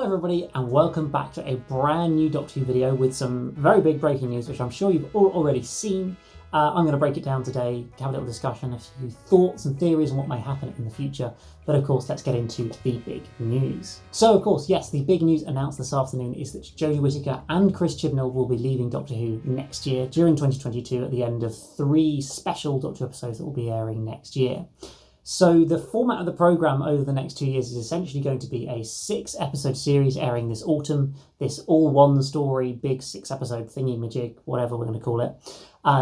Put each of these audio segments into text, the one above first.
Hello everybody and welcome back to a brand new Doctor Who video with some very big breaking news which I'm sure you've all already seen. I'm going to break it down today to have a little discussion, a few thoughts and theories on what may happen in the future, but of course let's get into the big news. So of course, yes, the big news announced this afternoon is that Jodie Whittaker and Chris Chibnall will be leaving Doctor Who next year during 2022 at the end of 3 special Doctor Who episodes that will be airing next year. So the format of the programme over the next 2 years is essentially going to be a 6-episode series airing this autumn, this all one story, big 6-episode thingy-majig, whatever we're going to call it.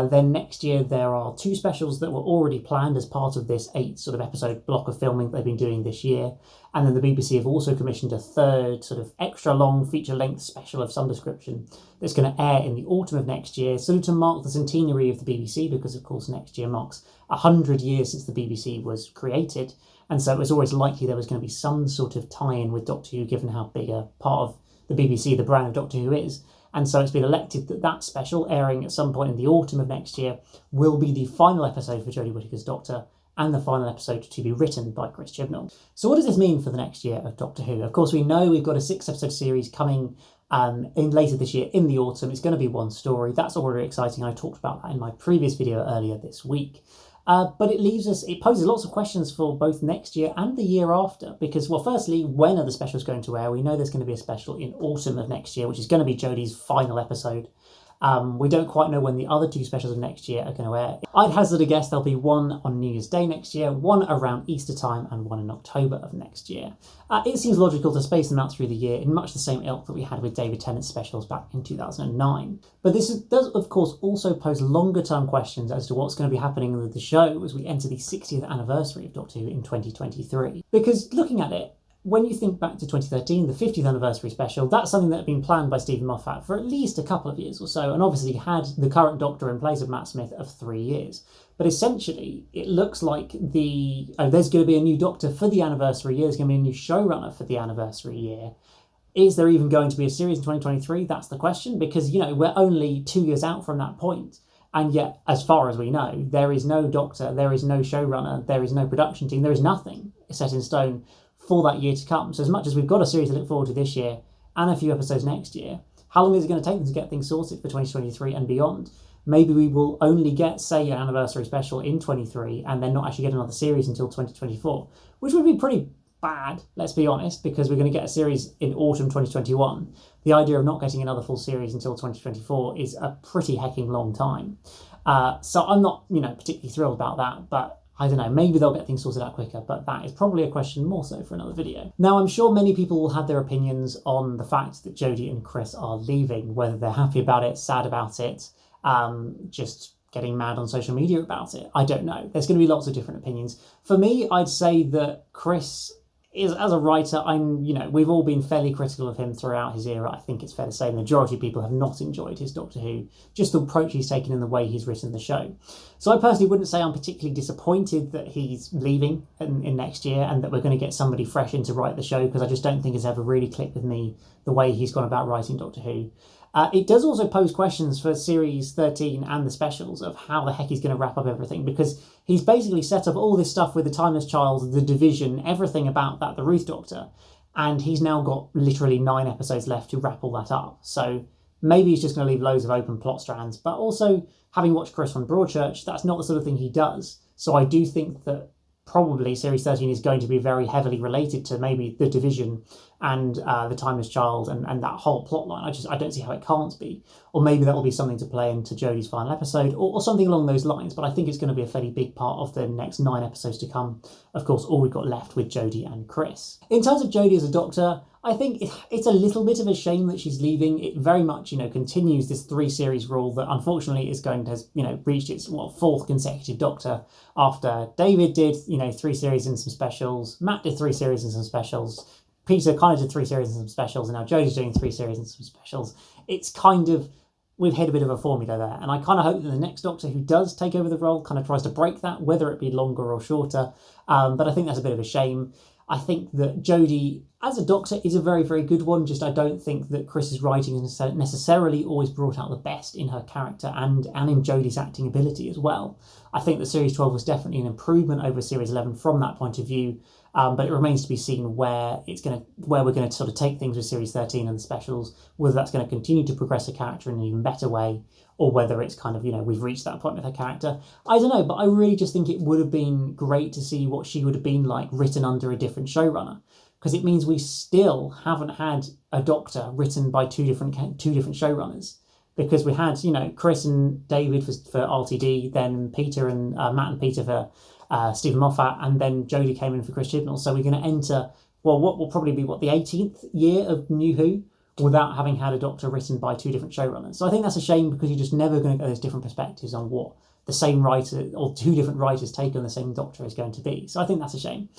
Then next year there are 2 specials that were already planned as part of this 8 sort of episode block of filming they've been doing this year. And then the BBC have also commissioned a 3rd sort of extra long feature-length special of some description that's going to air in the autumn of next year, sort of to mark the centenary of the BBC, because of course next year marks 100 years since the BBC was created. And so it was always likely there was going to be some sort of tie-in with Doctor Who, given how big a part of the BBC the brand of Doctor Who is. And so it's been elected that that special, airing at some point in the autumn of next year, will be the final episode for Jodie Whittaker's Doctor, and the final episode to be written by Chris Chibnall. So what does this mean for the next year of Doctor Who? Of course, we know we've got a 6-episode series coming in later this year in the autumn. It's going to be one story. That's already exciting. I talked about that in my previous video earlier this week. But it poses lots of questions for both next year and the year after, because, well, firstly, when are the specials going to air? We know there's going to be a special in autumn of next year, which is going to be Jodie's final episode. We don't quite know when the other 2 specials of next year are going to air. I'd hazard a guess there'll be one on New Year's Day next year, one around Easter time, and one in October of next year. It seems logical to space them out through the year in much the same ilk that we had with David Tennant's specials back in 2009. But this does, of course, also pose longer-term questions as to what's going to be happening with the show as we enter the 60th anniversary of Doctor Who in 2023. Because looking at it, when you think back to 2013, the 50th anniversary special, that's something that had been planned by Stephen Moffat for at least a couple of years or so, and obviously had the current Doctor in place of Matt Smith of 3 years. But essentially, it looks like there's going to be a new Doctor for the anniversary year, there's going to be a new showrunner for the anniversary year. Is there even going to be a series in 2023? That's the question, because, you know, we're only 2 years out from that point. And yet, as far as we know, there is no Doctor, there is no showrunner, there is no production team, there is nothing set in stone for that year to come. So as much as we've got a series to look forward to this year and a few episodes next year, how long is it going to take them to get things sorted for 2023 and beyond? Maybe we will only get, say, an anniversary special in 23 and then not actually get another series until 2024, which would be pretty bad, let's be honest, because we're going to get a series in autumn 2021. The idea of not getting another full series until 2024 is a pretty hecking long time. So I'm not, particularly thrilled about that, but I don't know, maybe they'll get things sorted out quicker, but that is probably a question more so for another video. Now, I'm sure many people will have their opinions on the fact that Jodie and Chris are leaving, whether they're happy about it, sad about it, just getting mad on social media about it. I don't know. There's going to be lots of different opinions. For me, I'd say that Chris is, as a writer, we've all been fairly critical of him throughout his era. I think it's fair to say the majority of people have not enjoyed his Doctor Who, just the approach he's taken and the way he's written the show. So I personally wouldn't say I'm particularly disappointed that he's leaving in next year and that we're going to get somebody fresh in to write the show, because I just don't think it's ever really clicked with me the way he's gone about writing Doctor Who. It does also pose questions for Series 13 and the specials of how the heck he's going to wrap up everything, because he's basically set up all this stuff with the Timeless Child, the Division, everything about that, the Ruth Doctor, and he's now got literally 9 episodes left to wrap all that up. So maybe he's just going to leave loads of open plot strands, but also, having watched Chris on Broadchurch, that's not the sort of thing he does. So I do think that probably Series 13 is going to be very heavily related to maybe the Division and the Timeless Child and that whole plot line. I don't see how it can't be. Or maybe that will be something to play into Jodie's final episode or something along those lines. But I think it's going to be a fairly big part of the next 9 episodes to come. Of course, all we've got left with Jodie and Chris. In terms of Jodie as a Doctor, I think it's a little bit of a shame that she's leaving. It very much, continues this 3-series rule that unfortunately is going to have, reached its 4th consecutive Doctor after David did, 3 series and some specials. Matt did 3 series and some specials. Peter kind of did 3 series and some specials, and now Jodie's doing 3 series and some specials. It's kind of, we've hit a bit of a formula there, and I kind of hope that the next Doctor who does take over the role kind of tries to break that, whether it be longer or shorter. But I think that's a bit of a shame. I think that Jodie, as a Doctor, is a very, very good one. Just I don't think that Chris's writing has necessarily always brought out the best in her character and in Jodie's acting ability as well. I think that Series 12 was definitely an improvement over Series 11 from that point of view. But it remains to be seen where we're going to sort of take things with Series 13 and the specials, whether that's going to continue to progress a character in an even better way, or whether it's kind of, we've reached that point with her character. I don't know, but I really just think it would have been great to see what she would have been like written under a different showrunner, because it means we still haven't had a Doctor written by two different showrunners. Because we had, Chris and David for RTD, then Peter and Matt and Peter for Stephen Moffat, and then Jodie came in for Chris Chibnall. So we're going to enter, what will probably be, the 18th year of New Who without having had a Doctor written by two different showrunners. So I think that's a shame, because you're just never going to get those different perspectives on what the same writer or two different writers take on the same Doctor is going to be. So I think that's a shame.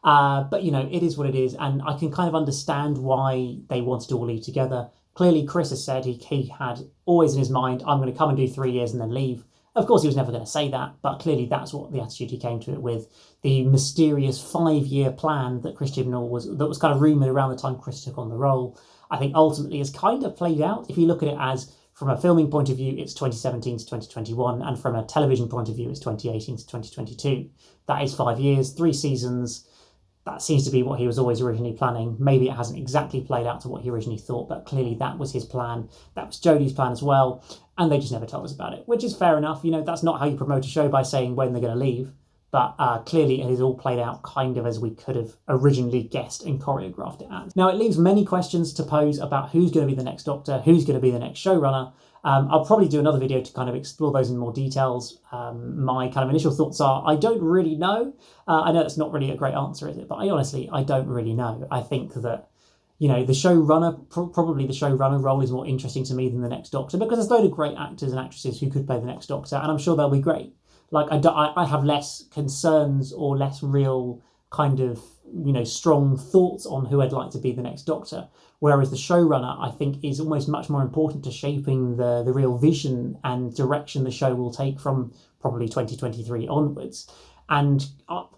But, it is what it is, and I can kind of understand why they wanted to all leave together. Clearly, Chris has said he had always in his mind, I'm going to come and do 3 years and then leave. Of course, he was never going to say that, but clearly that's what the attitude he came to it with. The mysterious 5-year plan that Chris Chibnall was kind of rumoured around the time Chris took on the role, I think ultimately has kind of played out. If you look at it as, from a filming point of view, it's 2017 to 2021, and from a television point of view, it's 2018 to 2022. That is 5 years, 3 seasons. That seems to be what he was always originally planning. Maybe it hasn't exactly played out to what he originally thought, but clearly that was his plan. That was Jodie's plan as well, and they just never told us about it, which is fair enough. That's not how you promote a show, by saying when they're going to leave, but clearly it has all played out kind of as we could have originally guessed and choreographed it as. Now, it leaves many questions to pose about who's going to be the next Doctor, who's going to be the next showrunner. I'll probably do another video to kind of explore those in more details. My kind of initial thoughts are, I don't really know. I know that's not really a great answer, is it? But I don't really know. I think that, the showrunner, probably the showrunner role is more interesting to me than the next Doctor, because there's a load of great actors and actresses who could play the next Doctor, and I'm sure they'll be great. Like, I have less concerns or less real kind of, strong thoughts on who I'd like to be the next Doctor. Whereas the showrunner, I think, is almost much more important to shaping the real vision and direction the show will take from probably 2023 onwards. And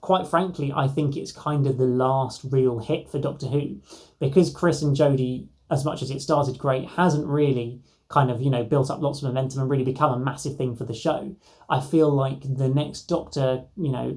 quite frankly, I think it's kind of the last real hit for Doctor Who, because Chris and Jodie, as much as it started great, hasn't really kind of, built up lots of momentum and really become a massive thing for the show. I feel like the next Doctor,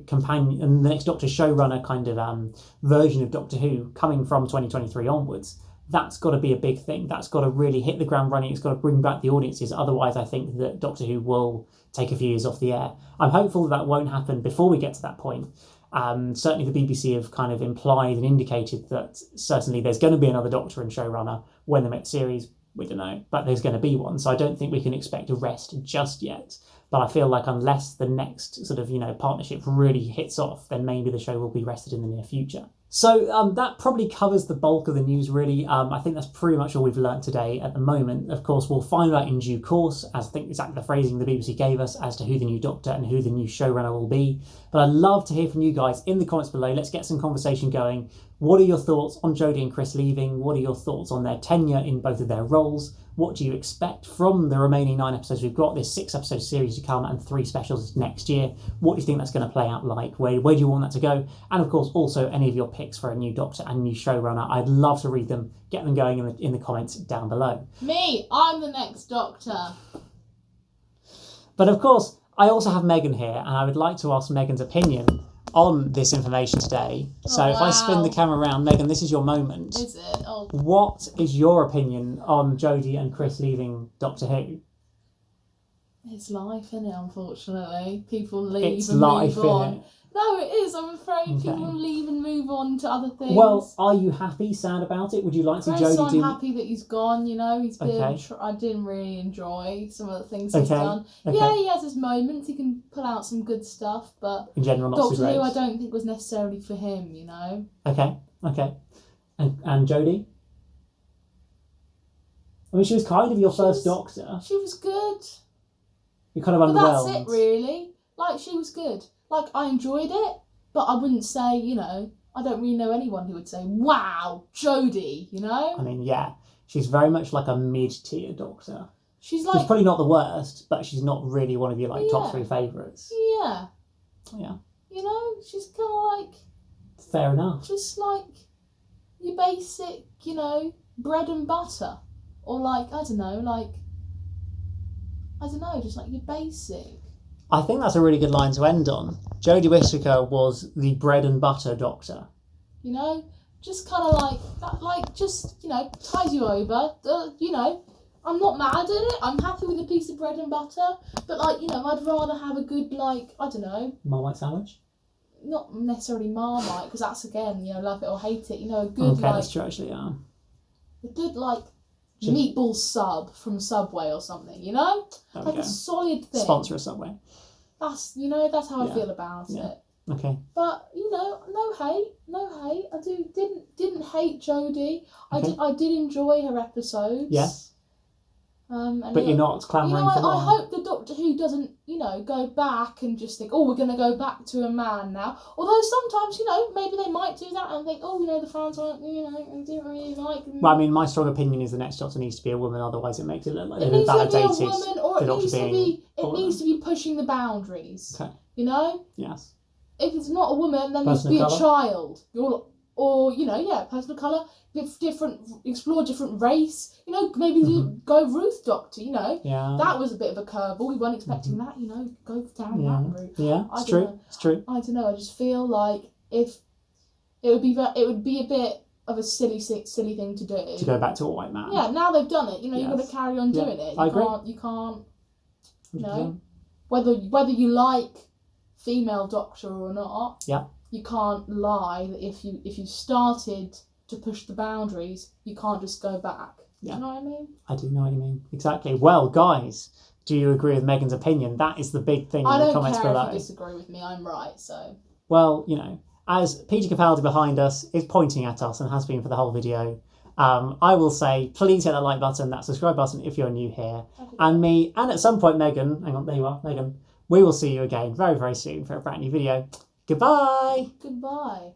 companion, and the next Doctor showrunner kind of version of Doctor Who coming from 2023 onwards, that's got to be a big thing. That's got to really hit the ground running. It's got to bring back the audiences. Otherwise, I think that Doctor Who will take a few years off the air. I'm hopeful that won't happen before we get to that point. Certainly the BBC have kind of implied and indicated that certainly there's going to be another Doctor and showrunner when the next series, we don't know, but there's going to be one. So I don't think we can expect a rest just yet. But I feel like unless the next sort of, partnership really hits off, then maybe the show will be rested in the near future. So that probably covers the bulk of the news, really. I think that's pretty much all we've learnt today at the moment. Of course, we'll find out in due course, as I think exactly the phrasing the BBC gave us, as to who the new Doctor and who the new showrunner will be. But I'd love to hear from you guys in the comments below. Let's get some conversation going. What are your thoughts on Jodie and Chris leaving? What are your thoughts on their tenure in both of their roles? What do you expect from the remaining 9 episodes we've got, this 6-episode series to come and 3 specials next year? What do you think that's going to play out like? Where do you want that to go? And of course, also any of your picks for a new Doctor and new showrunner. I'd love to read them. Get them going in the comments down below. Me, I'm the next Doctor. But of course, I also have Megan here, and I would like to ask Megan's opinion on this information today. So if I spin the camera around, Megan, this is your moment. Is it? Oh. What is your opinion on Jodie and Chris leaving Doctor Who? It's life, isn't it, unfortunately? People leave It's and life, move on. innit? No, it is. I'm afraid Okay. people leave and move on to other things. Well, are you happy, sad about it? Would you like to see Chris, Jodie do... I'm happy that he's gone, He's been... Okay. I didn't really enjoy some of the things he's done. Okay. Yeah, he has his moments. He can pull out some good stuff, but... In general, not Doctor so great. Who I don't think was necessarily for him, Okay. And Jodie? I mean, she was kind of your first Doctor. She was good. You're kind of But underwhelmed. that's it, really. Like, she was good. Like, I enjoyed it, but I wouldn't say, I don't really know anyone who would say, wow, Jodie, I mean, yeah. She's very much like a mid-tier Doctor. She's probably not the worst, but she's not really one of your top 3 favourites. Yeah. Yeah. She's kind of like... Fair enough. Just like your basic, bread and butter. Or like, I don't know, just like your basic. I think that's a really good line to end on. Jodie Whittaker was the bread and butter doctor. Just kind of like that, just, ties you over. I'm not mad at it. I'm happy with a piece of bread and butter. But, I'd rather have a good, I don't know. Marmite sandwich? Not necessarily Marmite, because that's, again, love it or hate it. A good, okay, that's true, actually, yeah. A good, meatball sub from Subway or something, a solid thing. Sponsor a Subway. That's that's how I feel about it. Okay. But no hate. I didn't hate Jodie. Okay. I did enjoy her episodes. Yes. And but you're not clamouring for more. I hope the Doctor Who doesn't go back and just think, we're going to go back to a man now. Although sometimes maybe they might do that and think, the fans aren't didn't really like them. Well, I mean, my strong opinion is the next Doctor needs to be a woman, otherwise it makes it look like it they've needs to be validated a woman, or the Doctor being. It needs to be pushing the boundaries. Okay. Yes. If If it's not a woman, then needs to be a child. Person of colour, explore different race. Maybe go Ruth Doctor. Yeah. That was a bit of a curveball. We weren't expecting that. Go down that route. Yeah, it's true. It's true. I don't know. I just feel like if it would be a bit of a silly thing to do. To go back to a white man. Yeah. Now they've done it. You've got to carry on doing it. I agree. You can't. Whether you like female Doctor or not. Yeah. You can't lie that if you started to push the boundaries, you can't just go back. Yeah. Do you know what I mean? I do know what you mean. Exactly. Well, guys, do you agree with Megan's opinion? That is the big thing in the comments below. I don't care if you disagree with me. I'm right, so... Well, as Peter Capaldi behind us is pointing at us and has been for the whole video, I will say, please hit that like button, that subscribe button if you're new here. And me, and at some point Megan, hang on, there you are, Megan, we will see you again very, very soon for a brand new video. Goodbye. Goodbye.